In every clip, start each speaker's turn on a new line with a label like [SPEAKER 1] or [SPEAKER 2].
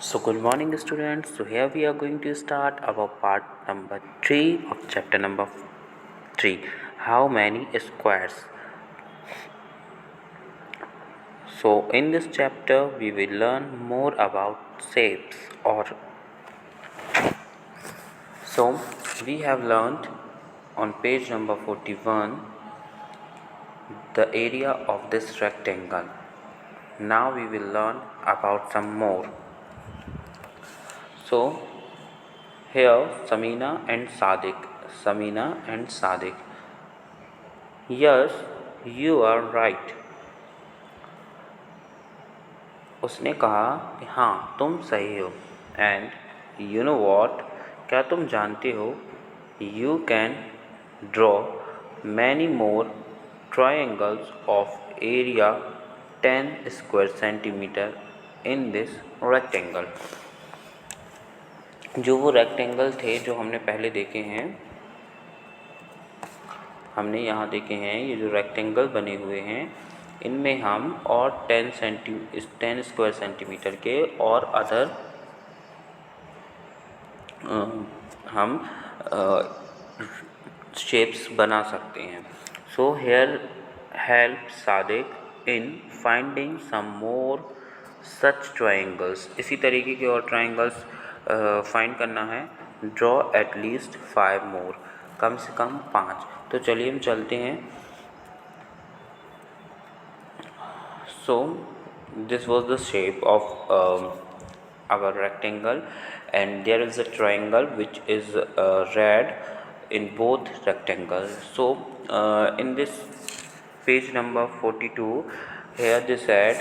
[SPEAKER 1] So good morning students. So here we are going to start our part number 3 of chapter number 3. How many squares? So in this chapter we will learn more about shapes so we have learned on page number 41 the area of this rectangle. Now we will learn about some more. So here Samina and Sadiq. Yes, you are right. उसने कहा कि हाँ तुम सही हो. And you know what, क्या तुम जानते हो, you can draw many more triangles of area 10 square centimetre in this rectangle. जो वो रेक्टेंगल थे जो हमने पहले देखे हैं, हमने यहाँ देखे हैं, ये जो रेक्टेंगल बने हुए हैं इनमें हम और 10 स्क्वायर सेंटीमीटर के और अदर हम शेप्स बना सकते हैं. So here help Sadiq in finding some more such triangles. इसी तरीके के और ट्रायंगल्स फाइंड करना है. ड्रॉ एटलीस्ट 5 मोर, कम से कम 5. तो चलिए हम चलते हैं. So this was the shape of our rectangle, and there is a triangle which is red in both rectangles. So in this page number 42, here they said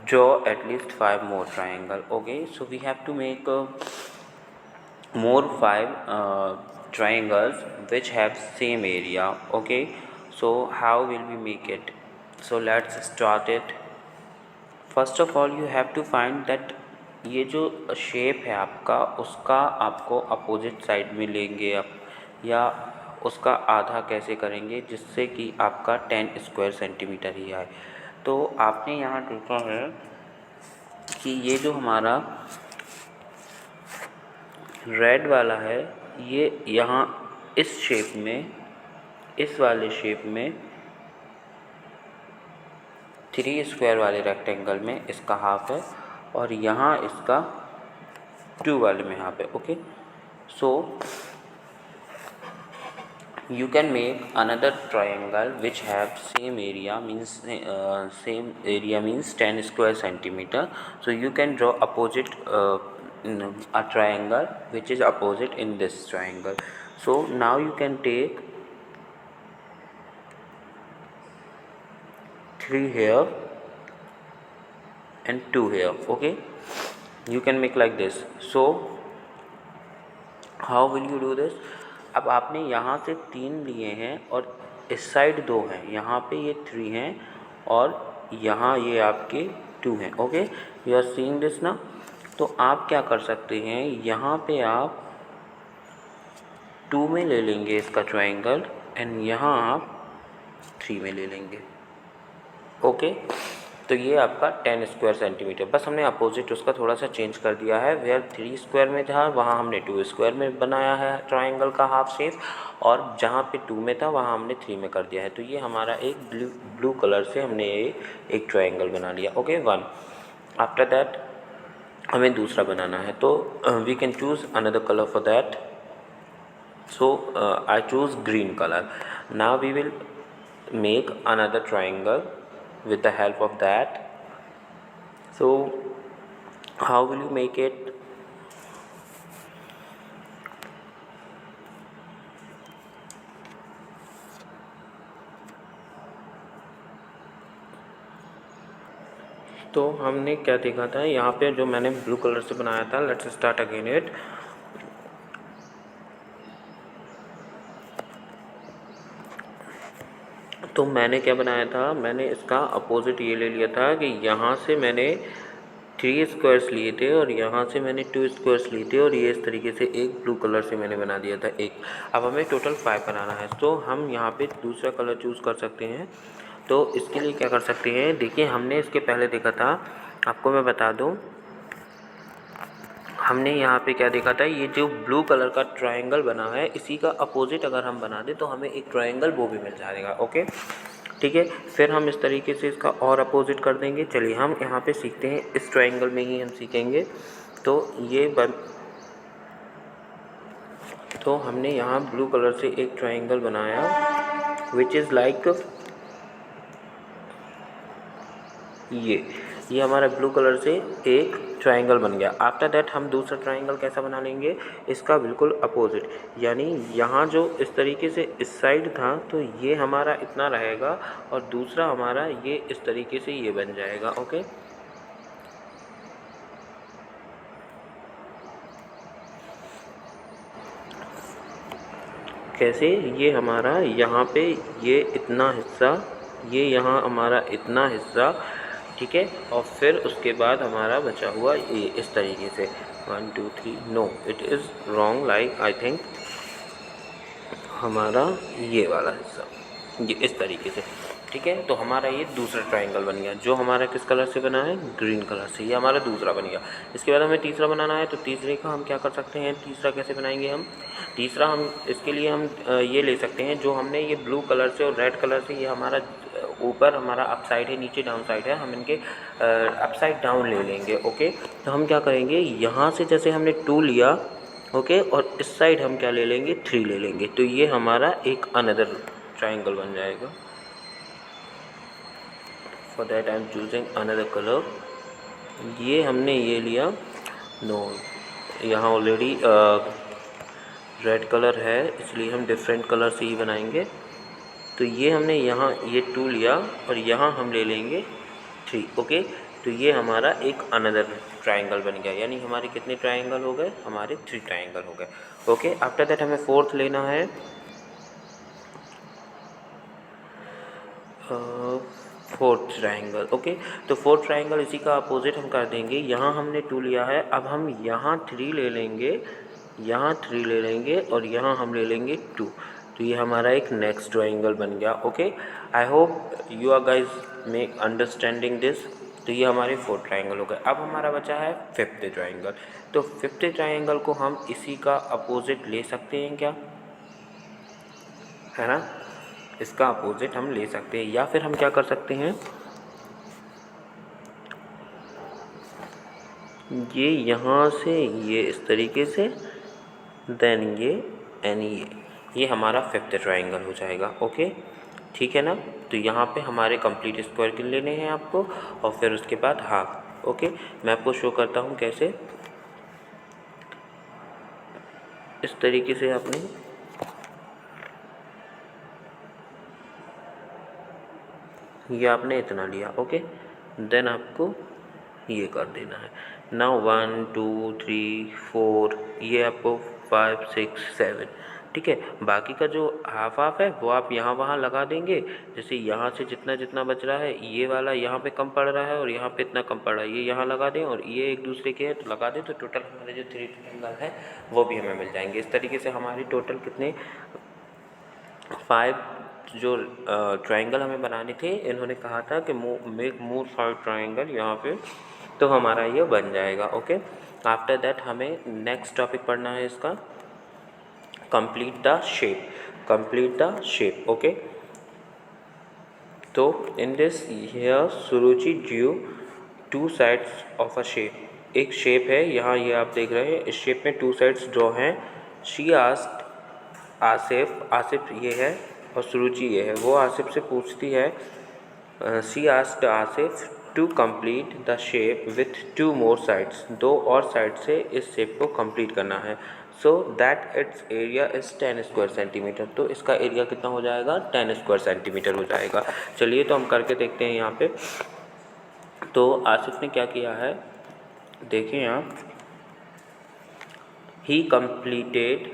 [SPEAKER 1] draw at least 5 more triangle. Okay, so we have to make more 5 triangles which have same area. Okay, so how will we make it? So let's start it. First of all you have to find that ये जो shape है आपका, उसका आपको opposite side में लेंगे आप, या उसका आधा कैसे करेंगे जिससे कि आपका 10 स्क्वायर सेंटीमीटर ही आए. तो आपने यहाँ देखा है कि ये जो हमारा रेड वाला है, ये यहाँ इस शेप में, इस वाले शेप में 3 स्क्वायर वाले रेक्टेंगल में इसका हाफ है, और यहाँ इसका 2 वाले में हाफ है. Okay, so you can make another triangle which have same area means 10 square centimeter. So you can draw opposite a triangle which is opposite in this triangle. So now you can take 3 here and 2 here. Okay, you can make like this. So how will you do this? अब आपने यहाँ से 3 लिए हैं और इस side 2 हैं, यहाँ पे ये 3 हैं और यहाँ ये आपके 2 हैं. Okay, you are seeing this ना. तो आप क्या कर सकते हैं, यहाँ पे आप 2 में ले लेंगे इसका ट्रायंगल, एंड यहाँ आप 3 में ले लेंगे. ओके, तो ये आपका 10 स्क्वायर सेंटीमीटर. बस हमने अपोजिट उसका थोड़ा सा चेंज कर दिया है. वेयर 3 स्क्वायर में था वहाँ हमने 2 स्क्वायर में बनाया है ट्रायंगल का हाफ शेप, और जहाँ पे 2 में था वहाँ हमने 3 में कर दिया है. तो ये हमारा एक ब्लू कलर से हमने एक ट्रायंगल बना लिया. ओके, 1. आफ्टर दैट हमें दूसरा बनाना है, तो we can choose another colour for that. So I choose green colour. Now we will make another triangle with the help of that. So how will you make it? तो हमने क्या देखा था यहाँ पे, जो मैंने ब्लू कलर से बनाया था. Let's start again it. तो मैंने क्या बनाया था, मैंने इसका अपोजिट ये ले लिया था कि यहाँ से मैंने 3 स्क्वायर्स लिए थे और यहाँ से मैंने 2 स्क्वायर्स लिए थे, और ये इस तरीके से एक ब्लू कलर से मैंने बना दिया था एक. अब हमें टोटल 5 बनाना है, तो हम यहाँ पे दूसरा कलर चूज़ कर सकते हैं. तो इसके लिए क्या कर सकते हैं, देखिए हमने इसके पहले देखा था, आपको मैं बता दूँ हमने यहाँ पे क्या देखा था, ये जो ब्लू कलर का ट्रायंगल बना है इसी का अपोजिट अगर हम बना दें तो हमें एक ट्रायंगल वो भी मिल जाएगा। ओके ठीक है, फिर हम इस तरीके से इसका और अपोजिट कर देंगे। चलिए हम यहाँ पे सीखते हैं, इस ट्रायंगल में ही हम सीखेंगे। तो तो हमने यहाँ ब्लू कलर से एक ट्रायंगल बनाया विच इज़ लाइक ये हमारा ब्लू कलर से एक ट्रायंगल बन गया। आफ्टर दैट हम दूसरा ट्रायंगल कैसा बना लेंगे, इसका बिल्कुल अपोजिट, यानी यहाँ जो इस तरीके से इस साइड था तो ये हमारा इतना रहेगा और दूसरा हमारा ये इस तरीके से ये बन जाएगा। ओके कैसे, ये हमारा यहाँ पे ये इतना हिस्सा, ये यहाँ हमारा इतना हिस्सा, ठीक है, और फिर उसके बाद हमारा बचा हुआ ये इस तरीके से 1 2 3, no it is wrong, like I think हमारा ये वाला हिस्सा ये इस तरीके से, ठीक है। तो हमारा ये दूसरा ट्रायंगल बन गया जो हमारा किस कलर से बना है, ग्रीन कलर से। ये हमारा दूसरा बन गया। इसके बाद हमें तीसरा बनाना है, तो तीसरे का हम क्या कर सकते हैं, तीसरा कैसे बनाएंगे हम, तीसरा हम इसके लिए हम ये ले सकते हैं, जो हमने ये ब्लू कलर से और रेड कलर से, ये हमारा ऊपर हमारा अप साइड है, नीचे डाउन साइड है, हम इनके अप साइड डाउन ले लेंगे। ओके तो हम क्या करेंगे, यहाँ से जैसे हमने 2 लिया, ओके और इस साइड हम क्या ले लेंगे, 3 ले लेंगे, तो ये हमारा एक अनदर ट्रायंगल बन जाएगा। For that I am choosing another colour. ये हमने ये लिया, नो यहाँ ऑलरेडी रेड कलर है इसलिए हम डिफरेंट कलर से ही बनाएंगे। तो ये हमने यहाँ ये 2 लिया और यहाँ हम ले लेंगे 3। ओके तो ये हमारा एक अनदर ट्रायंगल बन गया, यानी हमारे कितने ट्रायंगल हो गए, हमारे 3 ट्रायंगल हो गए। ओके आफ्टर दैट हमें फोर्थ लेना है, फोर्थ ट्रायंगल। ओके तो फोर्थ ट्रायंगल इसी का अपोजिट हम कर देंगे। यहाँ हमने 2 लिया है, अब हम यहाँ 3 ले लेंगे, यहाँ 3 ले लेंगे और यहाँ हम ले लेंगे 2, तो ये हमारा एक नेक्स्ट ट्रायंगल बन गया। Okay I hope you are guys make understanding this. तो ये हमारे 4 ट्रायंगल हो गए। अब हमारा बचा है 5th ट्रायंगल। तो 5th ट्रायंगल को हम इसी का अपोजिट ले सकते हैं क्या, है ना, इसका अपोजिट हम ले सकते हैं, या फिर हम क्या कर सकते हैं, ये यहाँ से ये इस तरीके से, देन ये एंड ये हमारा 5th ट्रायंगल हो जाएगा। ओके ठीक है ना। तो यहाँ पे हमारे कंप्लीट स्क्वायर के लेने हैं आपको, और फिर उसके बाद हाफ। ओके मैं आपको शो करता हूँ कैसे, इस तरीके से आपने ये आपने इतना लिया। ओके देन आपको ये कर देना है। नाउ 1 2 3 4 ये आपको 5 6 7, ठीक है। बाकी का जो हाफ हाफ है वो आप यहाँ वहाँ लगा देंगे। जैसे यहाँ से जितना जितना बच रहा है, ये वाला यहाँ पे कम पड़ रहा है और यहाँ पे इतना कम पड़ रहा है, ये यहाँ लगा दें और ये एक दूसरे के हैं तो लगा दें, तो टोटल हमारे जो 3 ट्रायंगल है वो भी हमें मिल जाएंगे। इस तरीके से हमारी टोटल कितने 5 जो ट्रायंगल हमें बनाने थे, इन्होंने कहा था कि मेक मोर 5 ट्रायंगल यहाँ पे, तो हमारा ये बन जाएगा। ओके आफ्टर दैट हमें नेक्स्ट टॉपिक पढ़ना है इसका, complete the shape, complete the shape. Okay तो in this here Suruchi drew 2 sides of a shape. एक शेप है यहाँ, ये आप देख रहे हैं, इस शेप में 2 साइड्स ड्रॉ हैं। शी आस्क्ड आसिफ, आसिफ ये है और सुरुचि ये है, वो आसिफ से पूछती है, she asked Asif to complete the shape with 2 more sides, 2 और साइड से इस शेप को कंप्लीट करना है, so that it's area is 10 square centimetre. तो इसका एरिया कितना हो जाएगा, 10 स्क्वायर सेंटीमीटर हो जाएगा। चलिए तो हम करके देखते हैं यहाँ पे। तो आसिफ ने क्या किया है, देखें आप, ही completed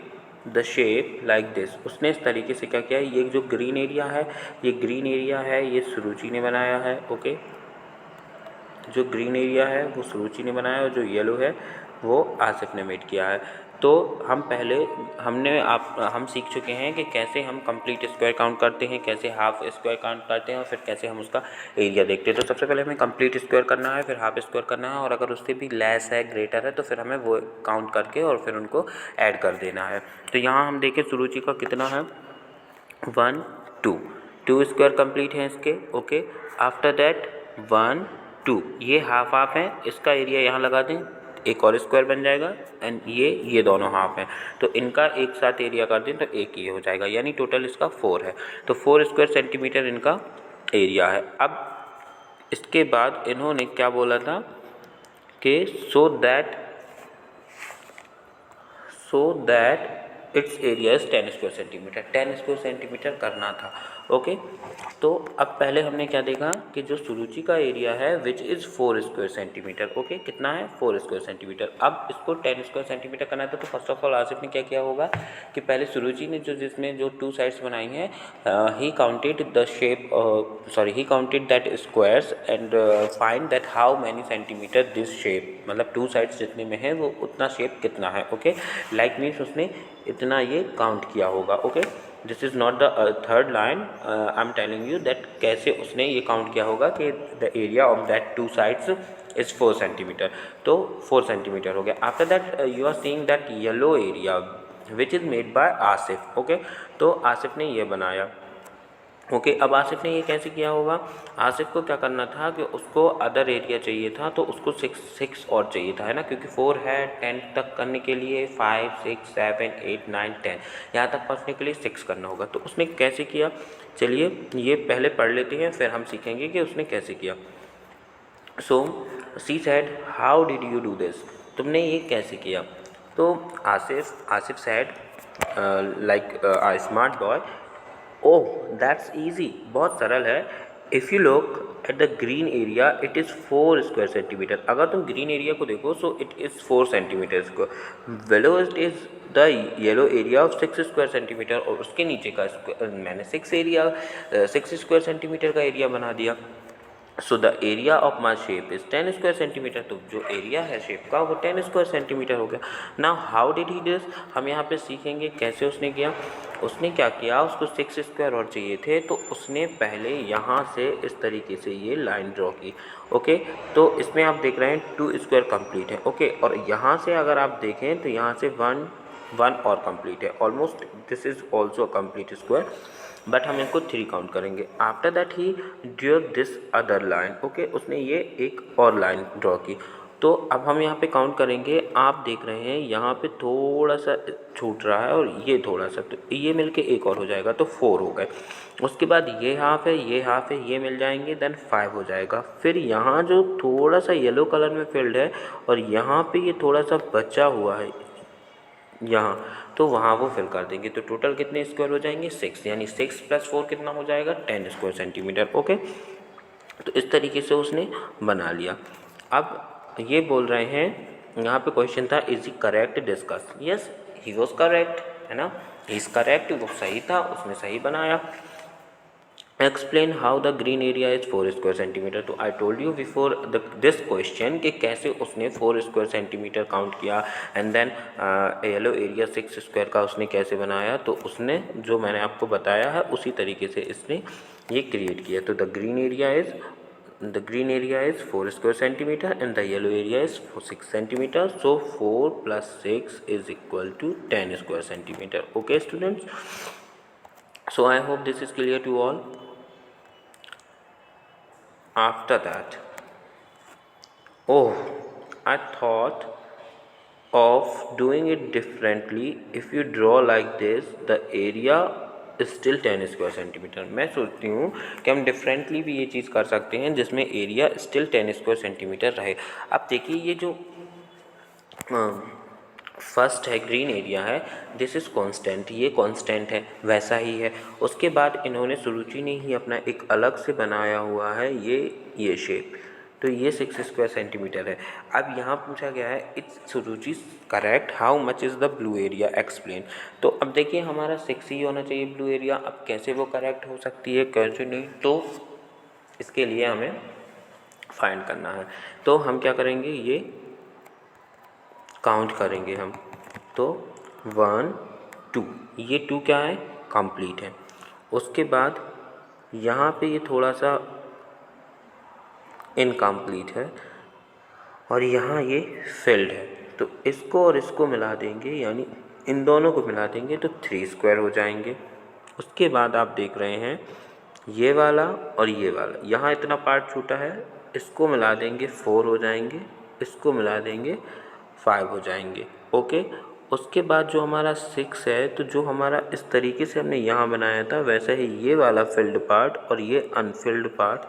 [SPEAKER 1] the shape like this. उसने इस तरीके से क्या किया है, ये जो ग्रीन एरिया है, ये ग्रीन एरिया है, ये सुरुचि ने बनाया है। ओके जो ग्रीन एरिया है वो सुरुचि ने बनाया और जो येलो है वो आसिफ ने मेड किया है। तो हम सीख चुके हैं कि कैसे हम कंप्लीट स्क्वायर काउंट करते हैं, कैसे हाफ स्क्वायर काउंट करते हैं और फिर कैसे हम उसका एरिया देखते हैं। तो सबसे पहले हमें कंप्लीट स्क्वायर करना है, फिर हाफ स्क्वायर करना है, और अगर उससे भी लेस है, ग्रेटर है, तो फिर हमें वो काउंट करके और फिर उनको ऐड कर देना है। तो यहाँ हम देखें सुरुचि का कितना है, 1 2 स्क्वायर कंप्लीट है इसके। ओके, आफ्टर दैट 1 2, ये हाफ हाफ है, इसका एरिया यहाँ लगा दें, एक और स्क्वायर बन जाएगा, एंड ये दोनों हाफ हैं, तो इनका एक साथ एरिया कर दें तो एक ये हो जाएगा, यानी टोटल इसका 4 है। तो 4 स्क्वायर सेंटीमीटर इनका एरिया है। अब इसके बाद इन्होंने क्या बोला था कि so that it's area is 10 square centimetre, 10 square centimetre करना था। ओके, तो अब पहले हमने क्या देखा कि जो सुरुचि का एरिया है which is 4 square centimetre. Okay, कितना है, 4 स्क्वायर सेंटीमीटर। अब इसको 10 स्क्वायर सेंटीमीटर करना था, तो फर्स्ट ऑफ ऑल आसिफ ने क्या किया होगा कि पहले सुरुचि ने जिसमें जो 2 साइड्स बनाई हैं, he counted that squares and find that how many centimetre this shape, मतलब 2 साइड्स जितने में है वो उतना शेप कितना है। ओके, लाइक मीन्स उसने इतना ये काउंट किया होगा। Okay, this is not the third line, I am telling you that कैसे उसने ये काउंट किया होगा कि the area of that 2 sides is 4 centimetre, तो 4 सेंटीमीटर हो गया। After that you are seeing that yellow area which is made by Asif. Okay, तो आसिफ ने ये बनाया। ओके, अब आसिफ ने ये कैसे किया होगा, आसिफ को क्या करना था कि उसको अदर एरिया चाहिए था, तो उसको 6 और चाहिए था, है ना, क्योंकि 4 है 10 तक करने के लिए, 5 6 7 8 9 10 यहाँ तक पहुँचने के लिए 6 करना होगा। तो उसने कैसे किया, चलिए ये पहले पढ़ लेते हैं, फिर हम सीखेंगे कि उसने कैसे किया। So she said how did you do this, तुमने ये कैसे किया। तो Asif said like a smart boy, oh that's easy, बहुत सरल है। If you look at the green area it is 4 square centimetre. अगर तुम ग्रीन एरिया को देखो so it is 4 centimetre square, below it is the yellow area of 6 square centimetre, और उसके नीचे का मैंने 6 स्क्वायर सेंटीमीटर का एरिया बना दिया। So the area of my shape is 10 square centimetre, तो जो एरिया है शेप का वो 10 स्क्वायर सेंटीमीटर हो गया। Now how did he this, हम यहाँ पे सीखेंगे कैसे उसने किया। उसने क्या किया, उसको 6 स्क्वायर और चाहिए थे, तो उसने पहले यहाँ से इस तरीके से ये लाइन ड्रॉ की। ओके, तो इसमें आप देख रहे हैं 2 स्क्वायर कंप्लीट है। ओके, और यहाँ से अगर आप देखें तो यहाँ से 1 और कंप्लीट है, almost this is also a complete square, but हम इसको 3 काउंट करेंगे। After that he draw this other line. Okay, उसने ये एक और लाइन ड्रॉ की। तो अब हम यहाँ पे काउंट करेंगे, आप देख रहे हैं यहाँ पे थोड़ा सा छूट रहा है और ये थोड़ा सा, तो ये मिलके एक और हो जाएगा, तो 4 हो गए। उसके बाद ये हाफ है, ये हाफ है, ये मिल जाएंगे, देन 5 हो जाएगा। फिर यहाँ जो थोड़ा सा येलो कलर में फिल्ड है और यहाँ पे ये थोड़ा सा बचा हुआ है यहाँ, तो वहाँ वो फिल कर देंगे, तो टोटल कितने स्क्वायर हो जाएंगे, 6, यानी 6 + 4 कितना हो जाएगा, 10 स्क्वायर सेंटीमीटर। ओके, तो इस तरीके से उसने बना लिया। अब ये बोल रहे हैं, यहाँ पे क्वेश्चन था is he correct discuss, yes he was correct, है ना, ही इज़ करेक्ट, वो सही था, उसने सही बनाया। Explain how the green area is 4 square centimetre. तो I told you before this question कि कैसे उसने 4 स्क्वायर सेंटीमीटर काउंट किया, and then yellow area 6 square का उसने कैसे बनाया। तो उसने जो मैंने आपको बताया है उसी तरीके से इसने ये क्रिएट किया। तो the green area is 4 square centimetre and the yellow area is 6 centimetre. So 4 + 6 is equal to 10 square centimetre. Okay students, so I hope this is clear to all. After that, I thought of doing it differently. If you draw like this, the area is still 10 square centimetre. मैं सोचती हूँ कि हम differently भी ये चीज़ कर सकते हैं जिसमें एरिया स्टिल 10 स्क्वायर सेंटीमीटर रहे। अब देखिए ये जो फर्स्ट है ग्रीन एरिया है, दिस इज़ कांस्टेंट, ये कांस्टेंट है, वैसा ही है। उसके बाद इन्होंने सुरुचि ने ही अपना एक अलग से बनाया हुआ है ये शेप, तो ये 6 स्क्वायर सेंटीमीटर है। अब यहाँ पूछा गया है it's Suruchi correct, how much is the blue area explain. तो अब देखिए हमारा 6 ही होना चाहिए ब्लू एरिया, अब कैसे वो करेक्ट हो सकती है कैसे नहीं, तो इसके लिए हमें फाइंड करना है। तो हम क्या करेंगे, ये काउंट करेंगे हम। तो 1 2, ये 2 क्या है, कंप्लीट है। उसके बाद यहाँ पे ये थोड़ा सा इनकम्प्लीट है और यहाँ ये फिल्ड है। तो इसको और इसको मिला देंगे, यानी इन दोनों को मिला देंगे तो 3 स्क्वायर हो जाएंगे। उसके बाद आप देख रहे हैं ये वाला और ये वाला, यहाँ इतना पार्ट छूटा है, इसको मिला देंगे 4 हो जाएंगे, इसको मिला देंगे 5 हो जाएंगे। ओके। उसके बाद जो हमारा 6 है, तो जो हमारा इस तरीके से हमने यहाँ बनाया था वैसे ही ये वाला फिल्ड पार्ट और ये अनफिल्ड पार्ट,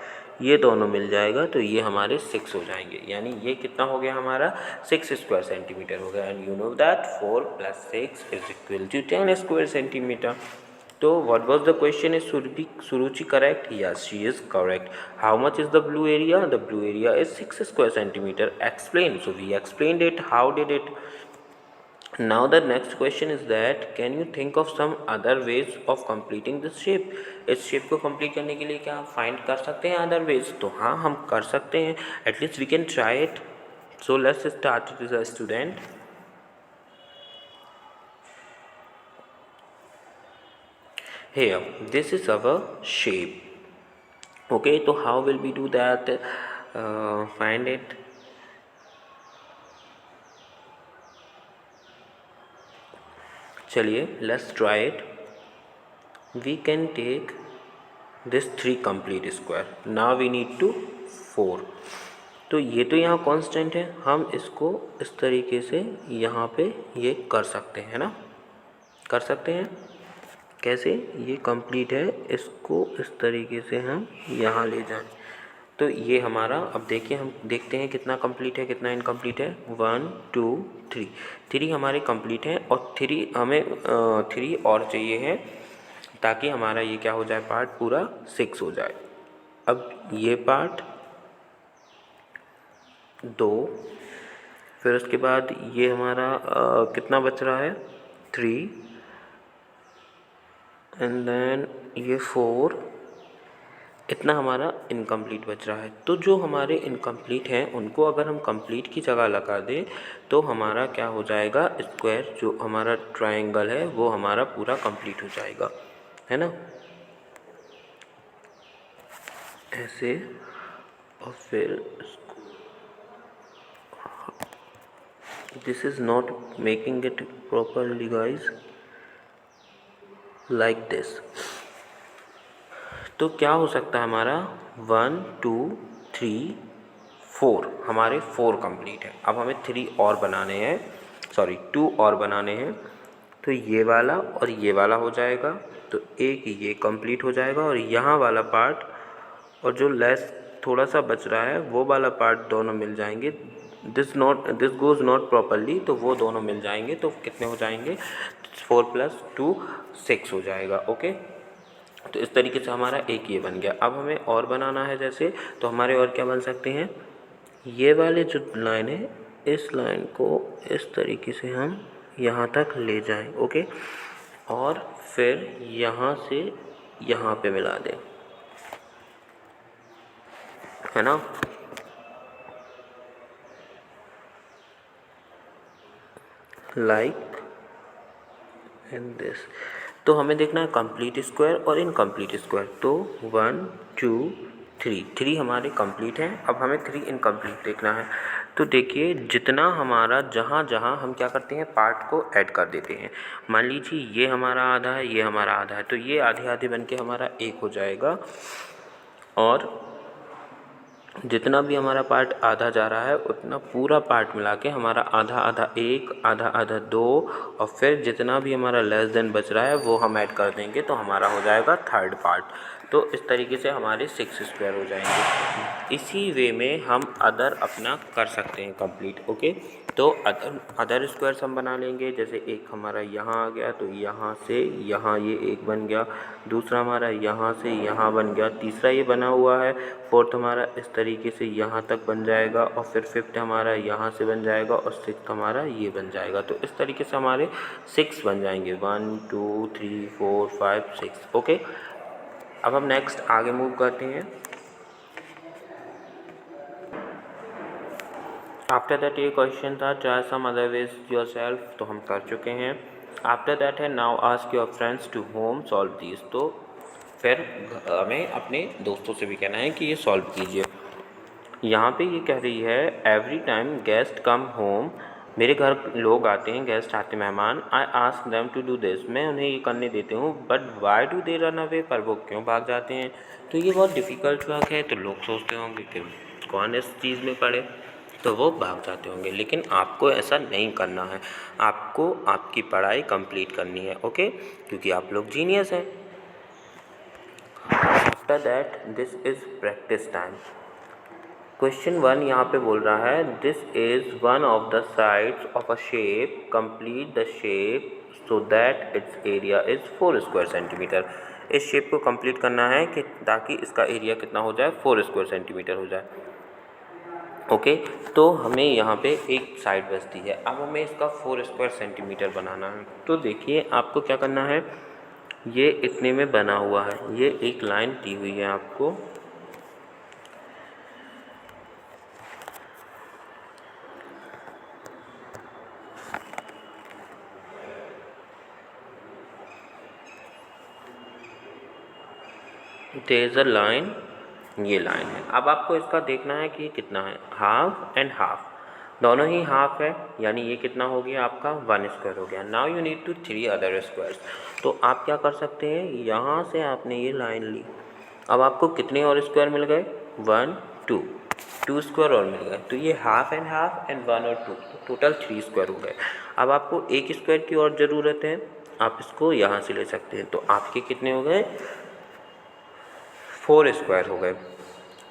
[SPEAKER 1] ये दोनों मिल जाएगा तो ये हमारे 6 हो जाएंगे। यानी ये कितना हो गया हमारा, 6 स्क्वायर सेंटीमीटर हो गया। And you know that 4 + 6 is equal to 10 square centimetre. तो what was the question? Is Suruchi correct? Yes, she is correct. How much is the blue area? The blue area is 6 square centimeter. Explain. So we explained it. How did it? Now the next question is that can you think of some other ways of completing this shape? इस shape को complete करने के लिए क्या हम find कर सकते हैं अदर वेज? तो हाँ, हम कर सकते हैं। At least we can try it. So let's start with the student. Here, this is our shape. Okay, so how will we do that? Find it. चलिए, let's try it. We can take this 3 complete square. Now we need to 4. तो ये तो यहाँ constant है, हम इसको इस तरीके से यहाँ पे ये कर सकते हैं ना, कर सकते हैं। कैसे? ये कंप्लीट है, इसको इस तरीके से हम यहाँ ले जाएं तो ये हमारा, अब देखिए हम देखते हैं कितना कंप्लीट है कितना इनकम्प्लीट है। 1 2 3, 3 हमारे कंप्लीट हैं और 3 हमें 3 और चाहिए है ताकि हमारा ये क्या हो जाए, पार्ट पूरा 6 हो जाए। अब ये पार्ट 2, फिर उसके बाद ये हमारा कितना बच रहा है, 3, एंड देन ये 4, इतना हमारा इनकम्प्लीट बच रहा है। तो जो हमारे इनकम्प्लीट हैं उनको अगर हम कंप्लीट की जगह लगा दें तो हमारा क्या हो जाएगा, स्क्वायर जो हमारा ट्रायंगल है वो हमारा पूरा कंप्लीट हो जाएगा, है ना, ऐसे। और फिर this is not making it properly guys, like this. तो क्या हो सकता है हमारा, 1 2 3 4, हमारे 4 कंप्लीट है। अब हमें 3 और बनाने हैं, सॉरी 2 और बनाने हैं। तो ये वाला और ये वाला हो जाएगा, तो एक ये कंप्लीट हो जाएगा और यहाँ वाला पार्ट और जो लेस थोड़ा सा बच रहा है वो वाला पार्ट दोनों मिल जाएंगे। दिस गोज़ नॉट प्रॉपरली, तो वो दोनों मिल जाएंगे तो कितने हो जाएंगे, 4 + 2 6 हो जाएगा। ओके। तो इस तरीके से हमारा एक ये बन गया। अब हमें और बनाना है जैसे, तो हमारे और क्या बन सकते हैं, ये वाले जो लाइन है इस लाइन को इस तरीके से हम यहाँ तक ले जाएं। ओके। और फिर यहाँ से यहाँ पे मिला दें, है ना, लाइक एंड दिस। तो हमें देखना है कंप्लीट स्क्वायर और इनकम्प्लीट स्क्वायर। तो 1 2 3, 3 हमारे कंप्लीट हैं। अब हमें 3 इनकम्प्लीट देखना है। तो देखिए जितना हमारा जहाँ जहाँ हम क्या करते हैं, पार्ट को ऐड कर देते हैं। मान लीजिए ये हमारा आधा है, ये हमारा आधा है, तो ये आधे आधे बन के हमारा एक हो जाएगा। और जितना भी हमारा पार्ट आधा जा रहा है उतना पूरा पार्ट मिला के हमारा आधा आधा 1, आधा आधा 2, और फिर जितना भी हमारा लेस देन बच रहा है वो हम ऐड कर देंगे तो हमारा हो जाएगा थर्ड पार्ट। तो इस तरीके से हमारे 6 स्क्वायर हो जाएंगे। इसी वे में हम अदर अपना कर सकते हैं कंप्लीट। ओके। तो अदर स्क्वायर्स हम बना लेंगे। जैसे एक हमारा यहाँ आ गया तो यहाँ से यहाँ ये एक बन गया, दूसरा हमारा यहाँ से यहाँ बन गया, तीसरा ये बना हुआ है, फोर्थ हमारा इस तरीके से यहाँ तक बन जाएगा, और फिर फिफ्थ हमारा यहाँ से बन जाएगा, और सिक्स्थ हमारा ये बन जाएगा। तो इस तरीके से हमारे 6 बन जाएंगे, 1 2 3 4 5 6। ओके। अब हम नेक्स्ट आगे मूव करते हैं। आफ्टर दैट ये क्वेश्चन था try some other ways your self, तो हम कर चुके हैं। आफ्टर दैट है now ask your friends to home solve these, तो फिर हमें अपने दोस्तों से भी कहना है कि ये सॉल्व कीजिए। यहाँ पे ये कह रही है every time guest come home, मेरे घर लोग आते हैं, गेस्ट आते हैं, मेहमान, I ask them to do this, मैं उन्हें ये करने देती हूँ, but why do they run away, पर वो क्यों भाग जाते हैं। तो ये बहुत डिफ़िकल्ट वर्क है, तो लोग सोचते होंगे कि कौन इस चीज़ में पढ़े, तो वो भाग जाते होंगे, लेकिन आपको ऐसा नहीं करना है, आपको आपकी पढ़ाई कंप्लीट करनी है, ओके, क्योंकि आप लोग जीनियस हैं। After that this is practice time. Question 1 यहाँ पे बोल रहा है this is one of the sides of a shape, complete the shape so that it's area is 4 square centimetre. इस शेप को कंप्लीट करना है कि ताकि इसका एरिया कितना हो जाए, 4 स्क्वायर सेंटीमीटर हो जाए, ओके। तो हमें यहाँ पे एक साइड बचती है, अब हमें इसका 4 स्क्वायर सेंटीमीटर बनाना है। तो देखिए आपको क्या करना है, ये इतने में बना हुआ है, ये एक लाइन दी हुई है आपको, देयर इज़ अ लाइन, ये लाइन है। अब आपको इसका देखना है कि कितना है, हाफ एंड हाफ, दोनों ही हाफ है, यानी ये कितना हो गया आपका 1 स्क्वायर हो गया। Now you need to 3 other squares, तो आप क्या कर सकते हैं, यहाँ से आपने ये लाइन ली, अब आपको कितने और स्क्वायर मिल गए, 1 2 स्क्वायर और मिल गए, तो ये हाफ एंड 1 और 2, टोटल 3 स्क्वायर हो गए। अब आपको एक स्क्वायर की और ज़रूरत है, आप इसको यहाँ से ले सकते हैं, तो आपके कितने हो गए, 4 स्क्वायर हो गए।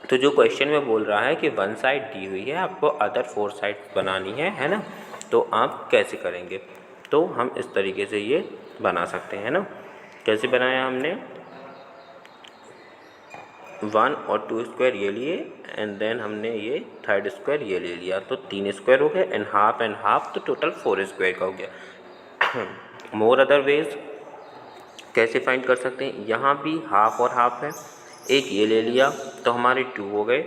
[SPEAKER 1] तो जो क्वेश्चन में बोल रहा है कि 1 साइड दी हुई है, आपको अदर 4 साइड बनानी है ना, तो आप कैसे करेंगे, तो हम इस तरीके से ये बना सकते हैं ना। कैसे बनाया हमने, 1 और 2 स्क्वायर ये लिए एंड देन हमने ये 3rd स्क्वायर ये ले लिया, तो 3 स्क्वायर हो गए एंड हाफ, तो टोटल 4 स्क्वायर का हो गया। मोर अदर वेज कैसे फाइंड कर सकते हैं, यहाँ भी हाफ और हाफ है, एक ये ले लिया तो हमारे 2 हो गए,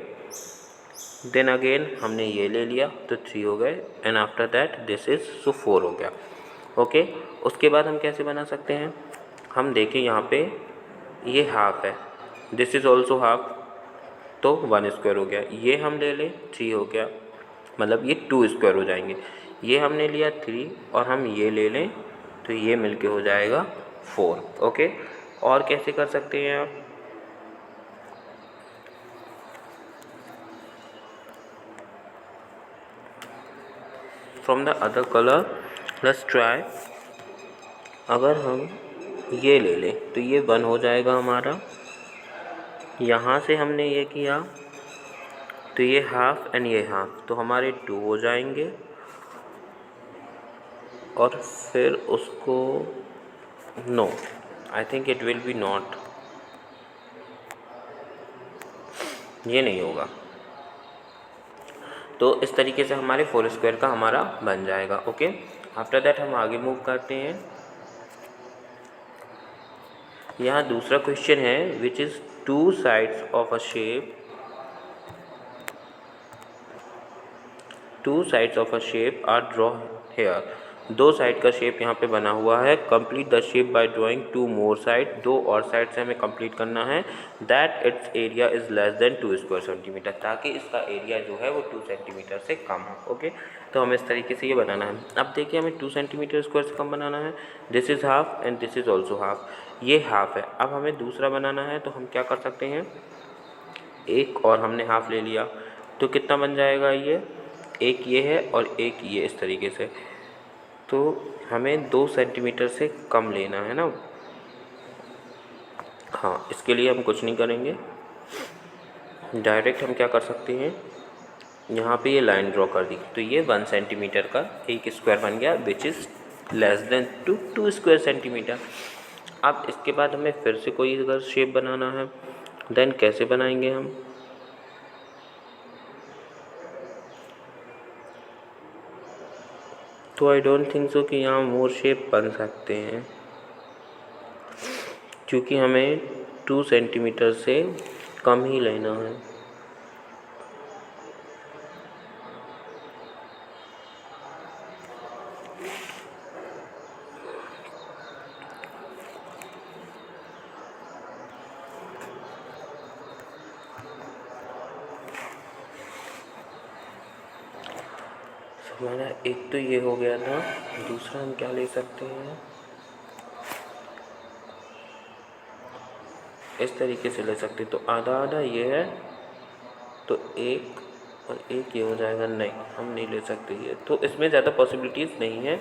[SPEAKER 1] देन अगेन हमने ये ले लिया तो 3 हो गए and after that this is so 4 हो गया, ओके। उसके बाद हम कैसे बना सकते हैं, हम देखें यहाँ पे ये हाफ है, दिस इज़ ऑल्सो हाफ, तो 1 स्क्वायर हो गया, ये हम ले लें 3 हो गया, मतलब ये 2 स्क्वायर हो जाएंगे, ये हमने लिया 3 और हम ये ले लें तो ये मिलके हो जाएगा 4, ओके। और कैसे कर सकते हैं आप, from the other colour, let's try, अगर हम ये ले लें तो ये 1 हो जाएगा हमारा, यहाँ से हमने ये किया तो ये हाफ एंड ये हाफ, तो हमारे 2 हो जाएंगे, और फिर उसको no, I think it will be not, ये नहीं होगा, तो इस तरीके से हमारे 4 स्क्वायर का हमारा बन जाएगा, ओके। आफ्टर दैट हम आगे मूव करते हैं। यहाँ दूसरा क्वेश्चन है which is 2 sides of a shape, 2 sides of a shape are draw here, 2 side का शेप यहाँ पे बना हुआ है, complete the shape by drawing 2 more side, 2 और साइड से हमें कंप्लीट करना है, that it's area is less than 2 square centimetre, ताकि इसका एरिया जो है वो 2 सेंटीमीटर से कम हो, ओके। तो हमें इस तरीके से ये बनाना है। अब देखिए हमें 2 सेंटीमीटर स्क्वायर से कम बनाना है, this is half and this is also half, ये हाफ है। अब हमें दूसरा बनाना है, तो हम क्या कर सकते हैं, एक और हमने हाफ ले लिया, तो कितना बन जाएगा, ये एक ये है और एक ये, इस तरीके से, तो हमें 2 सेंटीमीटर से कम लेना है ना। हाँ, इसके लिए हम कुछ नहीं करेंगे, डायरेक्ट हम क्या कर सकते हैं, यहाँ पे ये लाइन ड्रॉ कर दी, तो ये 1 सेंटीमीटर का एक स्क्वायर बन गया which is less than 2 square centimetre. अब इसके बाद हमें फिर से कोई अगर शेप बनाना है, देन कैसे बनाएंगे हम, तो आई डोंट थिंक सो कि यहाँ मोर शेप बन सकते हैं, क्योंकि हमें 2 सेंटीमीटर से कम ही लेना है। हमारा एक तो ये हो गया था। दूसरा हम क्या ले सकते हैं, इस तरीके से ले सकते, तो आधा आधा ये है तो एक और एक ये हो जाएगा। नहीं, हम नहीं ले सकते ये, तो इसमें ज़्यादा पॉसिबिलिटीज़ नहीं है।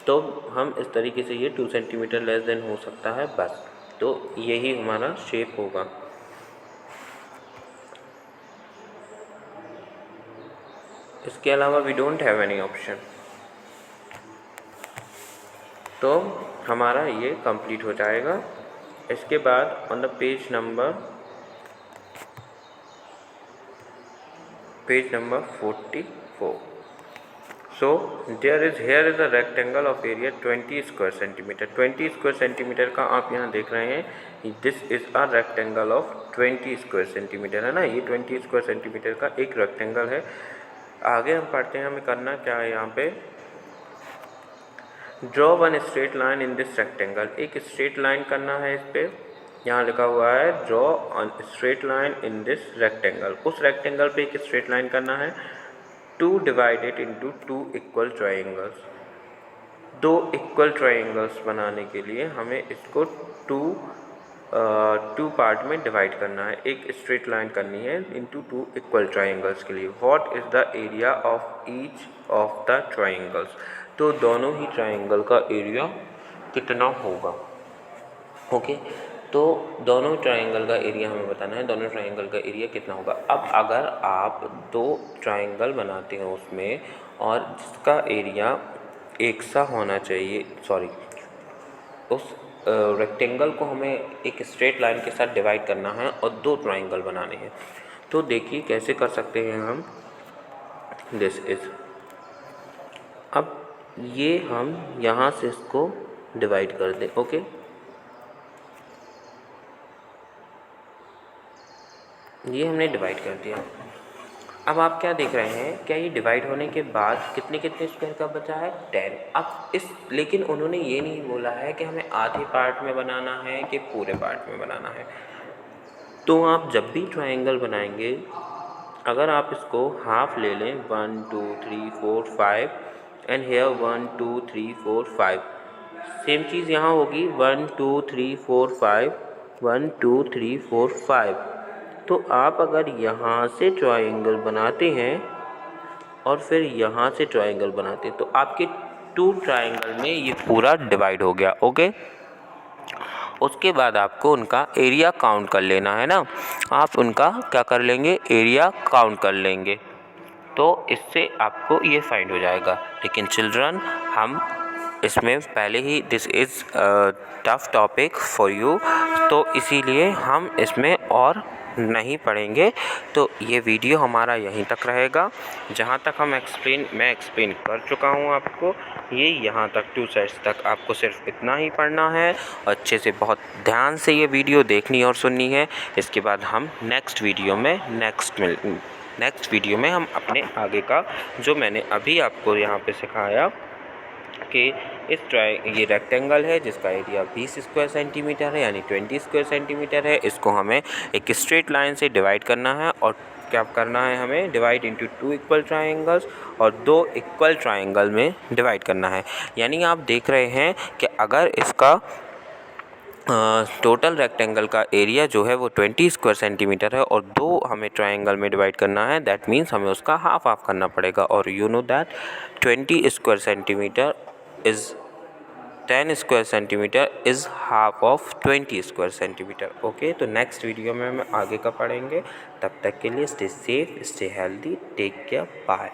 [SPEAKER 1] तो हम इस तरीके से ये 2 सेंटीमीटर लेस देन हो सकता है बस। तो यही हमारा शेप होगा। इसके अलावा we don't have any option. तो हमारा ये कंप्लीट हो जाएगा। इसके बाद on the page number 44. So here is a rectangle of area 20 square centimeter. 20 square centimeter का आप यहाँ देख रहे हैं, this is a rectangle of 20 square centimeter है ना, ये 20 square centimeter का एक rectangle है। आगे हम पढ़ते हैं हमें करना क्या है। यहाँ पे draw one straight line in this rectangle, एक straight line करना है इस पे। यहाँ लिखा हुआ है draw a straight line in this rectangle, उस rectangle पे एक straight line करना है। Two divided into 2 equal triangles, 2 equal triangles बनाने के लिए हमें इसको टू पार्ट में डिवाइड करना है। एक स्ट्रेट लाइन करनी है इंटू 2 इक्वल ट्राइंगल्स के लिए। What is the area of each of the triangles, तो दोनों ही ट्राइंगल का एरिया कितना होगा। ओके, तो दोनों ट्राइंगल का एरिया हमें बताना है, दोनों ट्राइंगल का एरिया कितना होगा। अब अगर आप 2 ट्राइंगल बनाते हैं उसमें और जिसका एरिया एक सा होना चाहिए, सॉरी, उस रेक्टेंगल को हमें एक स्ट्रेट लाइन के साथ डिवाइड करना है और 2 ट्राइंगल बनाने हैं। तो देखिए कैसे कर सकते हैं हम। दिस इज, अब ये हम यहाँ से इसको डिवाइड कर दें। ओके, ये हमने डिवाइड कर दिया। अब आप क्या देख रहे हैं, क्या ये डिवाइड होने के बाद कितने कितने स्क्वायर का बचा है, 10। अब इस, लेकिन उन्होंने ये नहीं बोला है कि हमें आधे पार्ट में बनाना है कि पूरे पार्ट में बनाना है। तो आप जब भी ट्रायंगल बनाएंगे, अगर आप इसको हाफ ले लें, 1 2 3 4 5 एंड हेयर 1 2 3 4 5, सेम चीज़ यहाँ होगी 1 2 3 4 5 1 2 3 4 5। तो आप अगर यहाँ से ट्रायंगल बनाते हैं और फिर यहाँ से ट्रायंगल बनाते हैं तो आपके 2 ट्रायंगल में ये पूरा डिवाइड हो गया। ओके, उसके बाद आपको उनका एरिया काउंट कर लेना है ना, आप उनका क्या कर लेंगे, एरिया काउंट कर लेंगे। तो इससे आपको ये फाइंड हो जाएगा। लेकिन चिल्ड्रन, हम इसमें पहले ही this is tough topic for you, तो इसीलिए हम इसमें और नहीं पढ़ेंगे। तो ये वीडियो हमारा यहीं तक रहेगा। जहाँ तक मैं एक्सप्लेन कर चुका हूँ आपको, ये यहाँ तक 2 सेट्स तक आपको सिर्फ इतना ही पढ़ना है। अच्छे से बहुत ध्यान से ये वीडियो देखनी और सुननी है। इसके बाद हम नेक्स्ट वीडियो में हम अपने आगे का, जो मैंने अभी आपको यहाँ पे सिखाया कि ये रेक्टेंगल है जिसका एरिया 20 स्क्वायर सेंटीमीटर है, यानी 20 स्क्वायर सेंटीमीटर है। इसको हमें एक स्ट्रेट लाइन से डिवाइड करना है और क्या करना है, हमें डिवाइड इंटू 2 इक्वल ट्रायंगल्स और 2 इक्वल ट्रायंगल में डिवाइड करना है। यानी आप देख रहे हैं कि अगर इसका टोटल रेक्टेंगल का एरिया जो है वो 20 स्क्वायर सेंटीमीटर है और 2 हमें ट्रायंगल में डिवाइड करना है, दैट मीन्स हमें उसका हाफ करना पड़ेगा। और you know that 20 square centimetre is 10 square centimetre is half of 20 square centimetre. Okay, तो नेक्स्ट वीडियो में हम आगे का पढ़ेंगे। तब तक के लिए stay safe, stay healthy, take care, bye.